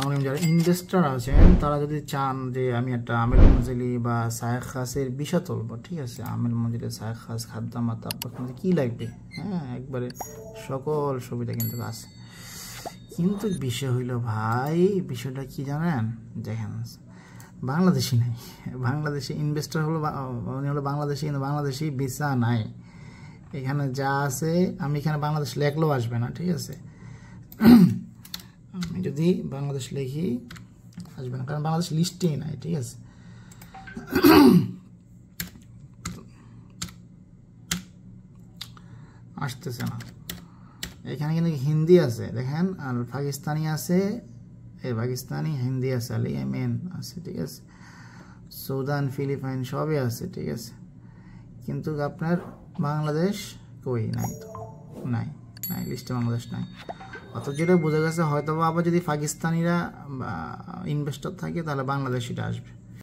আসসালামু আলাইকুম। যারা ইনভেস্টর আছেন তারা যদি চান যে আমি একটা আমেল মঞ্জিলি বা সায়েক খাসের বিষয় তুলবো, ঠিক আছে, আমেল মঞ্জিলি সায়েক খাস খাদ্যামাত আপনার কিন্তু কী লাগবে, হ্যাঁ একবারে সকল সুবিধা কিন্তু আছে। কিন্তু বিষয় হইল ভাই, বিষয়টা কি জানেন, দেখেন বাংলাদেশি নাই, বাংলাদেশি ইনভেস্টর হলো উনি হলো বাংলাদেশি, কিন্তু বাংলাদেশি ভিসা নাই। এখানে যা আছে আমি এখানে বাংলাদেশ লেখলেও আসবে না, ঠিক আছে। আমি যদি বাংলাদেশ লিখি আসবে না, কারণ বাংলাদেশ লিস্টেই নাই, ঠিক আছে। আসতেছে না। এখানে কিন্তু হিন্দি আছে দেখেন, আর পাকিস্তানি আছে, পাকিস্তানি হিন্দি আছে, ইয়েমেন আছে, ঠিক আছে, সুদান ফিলিপাইন সবই আছে, ঠিক আছে। কিন্তু আপনার বাংলাদেশ কই নাই, তো নাই, নাই লিস্টে বাংলাদেশ নাই। অথচ যেটা বোঝা গেছে হয়তো আবার যদি পাকিস্তানিরা ইনভেস্টর থাকে তাহলে বাংলাদেশিটা আসবে।